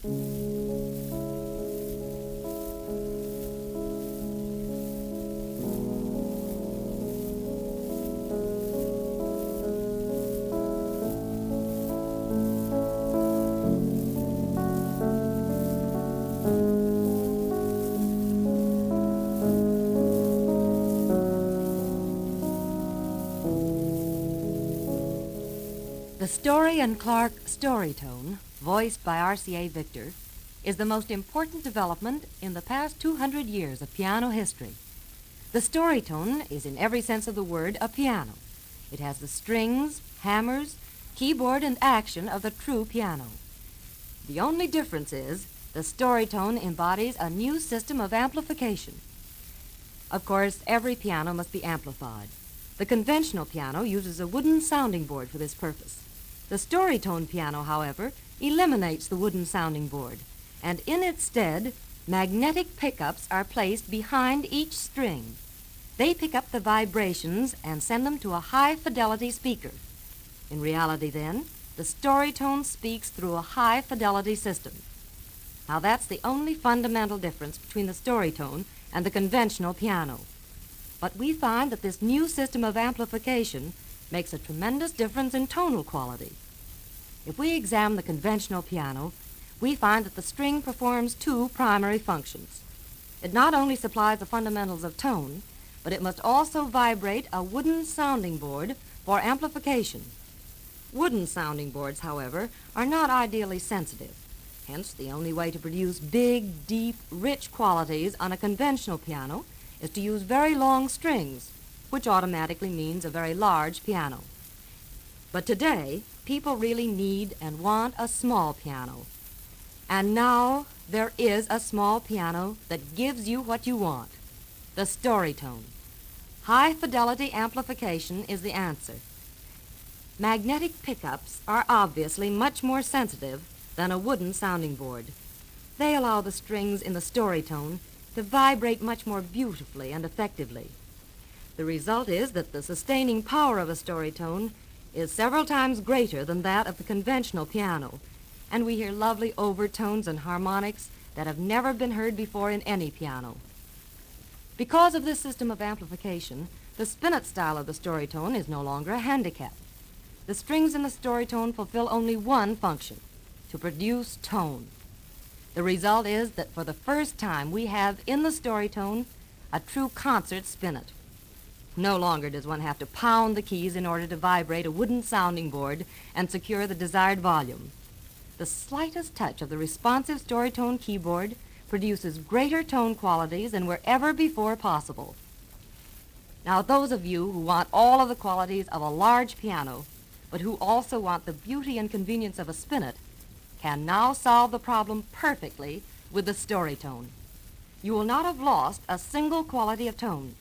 The story in Clark Storytone, voiced by RCA Victor, is the most important development in the past 200 years of piano history. The Storytone is in every sense of the word a piano. It has the strings, hammers, keyboard, and action of the true piano. The only difference is the Storytone embodies a new system of amplification. Of course, every piano must be amplified. The conventional piano uses a wooden sounding board for this purpose. The Storytone piano, however, eliminates the wooden sounding board, and in its stead, magnetic pickups are placed behind each string. They pick up the vibrations and send them to a high-fidelity speaker. In reality, then, the Storytone speaks through a high-fidelity system. Now, that's the only fundamental difference between the Storytone and the conventional piano. But we find that this new system of amplification makes a tremendous difference in tonal quality. If we examine the conventional piano, we find that the string performs two primary functions. It not only supplies the fundamentals of tone, but it must also vibrate a wooden sounding board for amplification. Wooden sounding boards, however, are not ideally sensitive. Hence, the only way to produce big, deep, rich qualities on a conventional piano is to use very long strings, which automatically means a very large piano. But today, people really need and want a small piano. And now there is a small piano that gives you what you want, the Storytone. High-fidelity amplification is the answer. Magnetic pickups are obviously much more sensitive than a wooden sounding board. They allow the strings in the Storytone to vibrate much more beautifully and effectively. The result is that the sustaining power of a Storytone is several times greater than that of the conventional piano, and we hear lovely overtones and harmonics that have never been heard before in any piano. Because of this system of amplification, the spinet style of the Storytone is no longer a handicap. The strings in the Storytone fulfill only one function, to produce tone. The result is that for the first time we have in the Storytone a true concert spinet. No longer does one have to pound the keys in order to vibrate a wooden sounding board and secure the desired volume. The slightest touch of the responsive Storytone keyboard produces greater tone qualities than were ever before possible. Now, those of you who want all of the qualities of a large piano, but who also want the beauty and convenience of a spinet, can now solve the problem perfectly with the Storytone. You will not have lost a single quality of tone.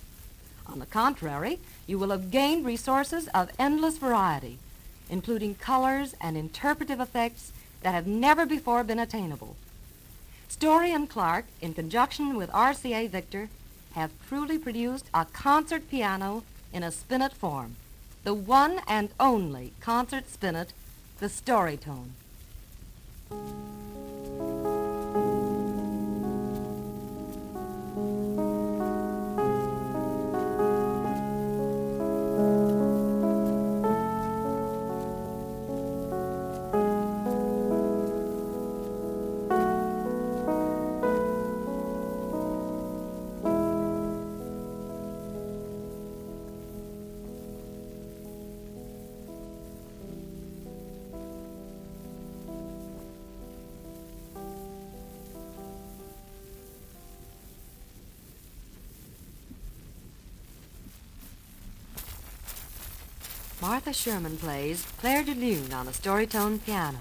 On the contrary, you will have gained resources of endless variety, including colors and interpretive effects that have never before been attainable. Story and Clark, in conjunction with RCA Victor, have truly produced a concert piano in a spinet form, the one and only concert spinet, the Storytone. Martha Sherman plays Clair de Lune on the Storytone piano.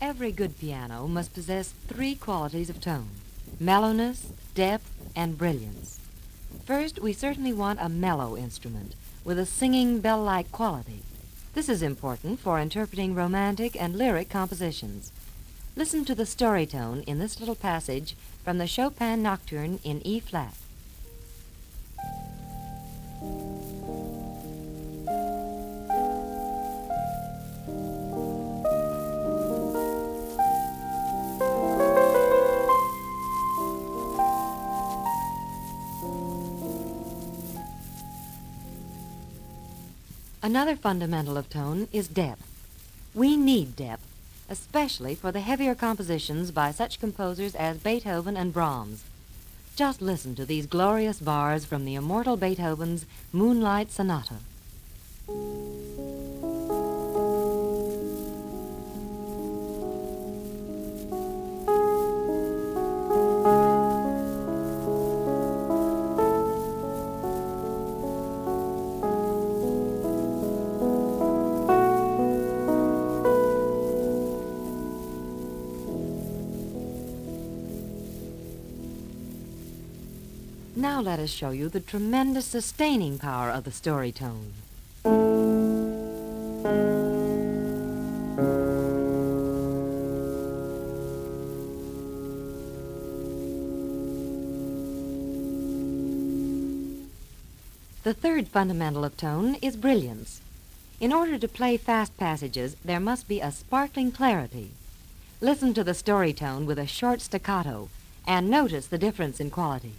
Every good piano must possess three qualities of tone: mellowness, depth, and brilliance. First, we certainly want a mellow instrument with a singing bell-like quality. This is important for interpreting romantic and lyric compositions. Listen to the storytone in this little passage from the Chopin Nocturne in E-flat. Another fundamental of tone is depth. We need depth, especially for the heavier compositions by such composers as Beethoven and Brahms. Just listen to these glorious bars from the immortal Beethoven's Moonlight Sonata. Now let us show you the tremendous sustaining power of the Storytone. The third fundamental of tone is brilliance. In order to play fast passages, there must be a sparkling clarity. Listen to the Storytone with a short staccato and notice the difference in quality.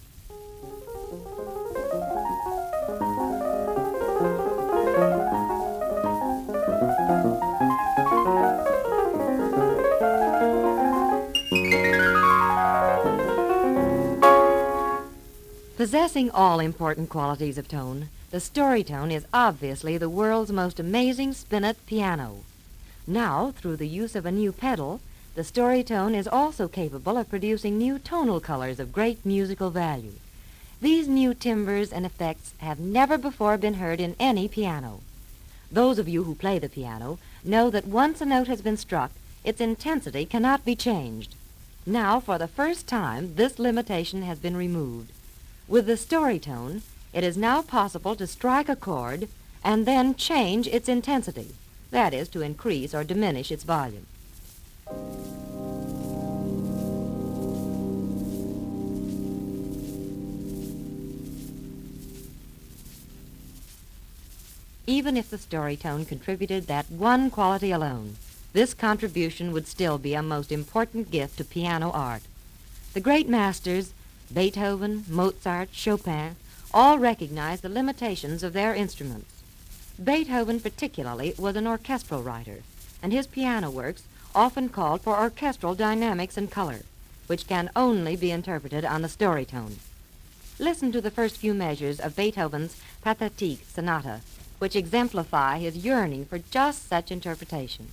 Possessing all important qualities of tone, the Storytone is obviously the world's most amazing spinet piano. Now, through the use of a new pedal, the Storytone is also capable of producing new tonal colors of great musical value. These new timbres and effects have never before been heard in any piano. Those of you who play the piano know that once a note has been struck, its intensity cannot be changed. Now, for the first time, this limitation has been removed. With the Storytone, it is now possible to strike a chord and then change its intensity, that is, to increase or diminish its volume. Even if the Storytone contributed that one quality alone, this contribution would still be a most important gift to piano art. The great masters, Beethoven, Mozart, Chopin, all recognized the limitations of their instruments. Beethoven particularly was an orchestral writer, and his piano works often called for orchestral dynamics and color, which can only be interpreted on the Storytone. Listen to the first few measures of Beethoven's Pathetique Sonata, which exemplify his yearning for just such interpretation.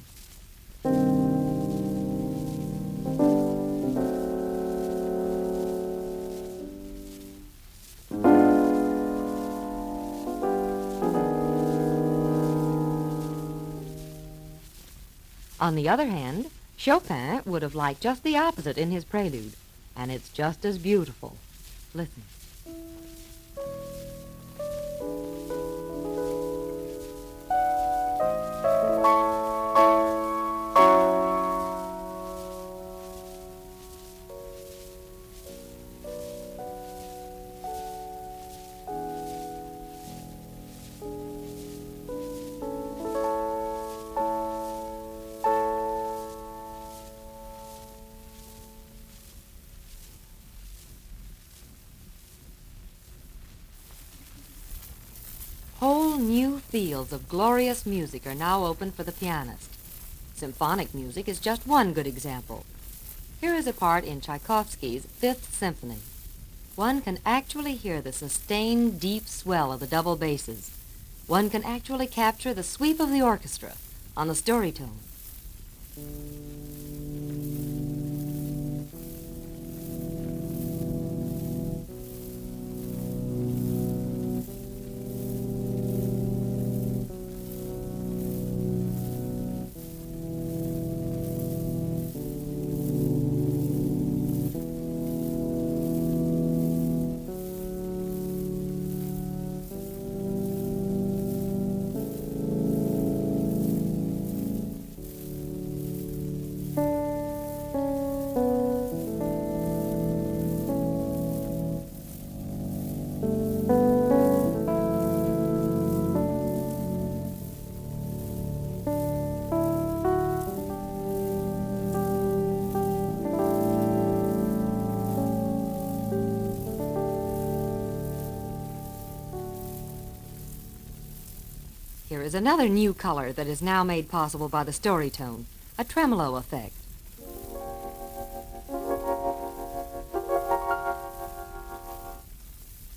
On the other hand, Chopin would have liked just the opposite in his prelude, and it's just as beautiful. Listen. Whole new fields of glorious music are now open for the pianist. Symphonic music is just one good example. Here is a part in Tchaikovsky's Fifth Symphony. One can actually hear the sustained, deep swell of the double basses. One can actually capture the sweep of the orchestra on the Storytone. Here is another new color that is now made possible by the Storytone, a tremolo effect.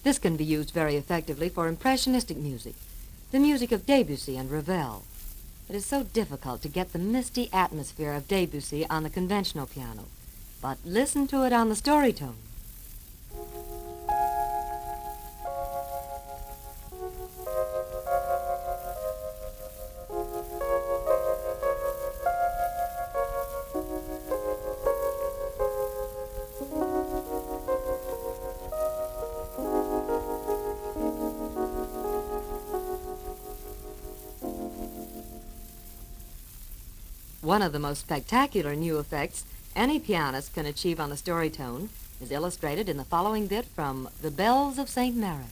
This can be used very effectively for impressionistic music, the music of Debussy and Ravel. It is so difficult to get the misty atmosphere of Debussy on the conventional piano, but listen to it on the Storytone. One of the most spectacular new effects any pianist can achieve on the Storytone is illustrated in the following bit from The Bells of St. Mary.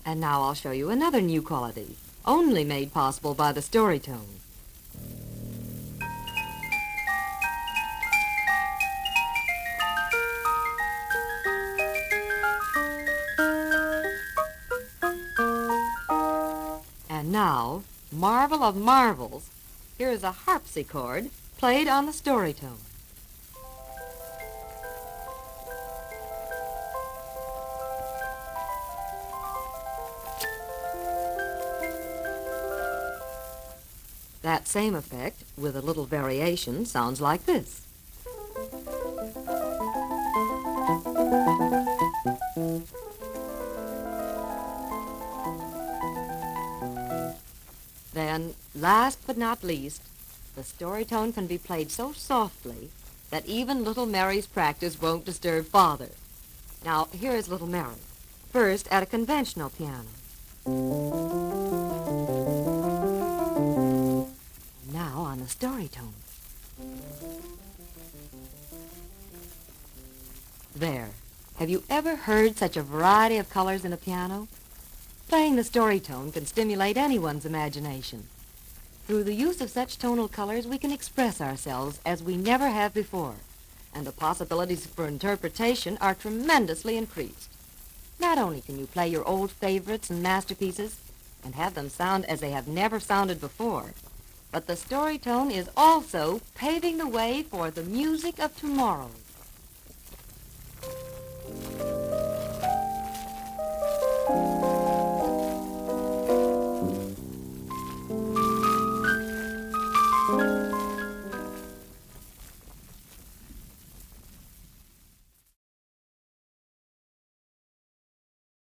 And now I'll show you another new quality, only made possible by the Storytone. And now, marvel of marvels, here is a harpsichord played on the Storytone. That same effect, with a little variation, sounds like this. Then, last but not least, the Storytone can be played so softly that even little Mary's practice won't disturb Father. Now, here is little Mary, first at a conventional piano. Now on the Storytone. There. Have you ever heard such a variety of colors in a piano? Playing the Storytone can stimulate anyone's imagination. Through the use of such tonal colors, we can express ourselves as we never have before, and the possibilities for interpretation are tremendously increased. Not only can you play your old favorites and masterpieces and have them sound as they have never sounded before, but the Storytone is also paving the way for the music of tomorrow.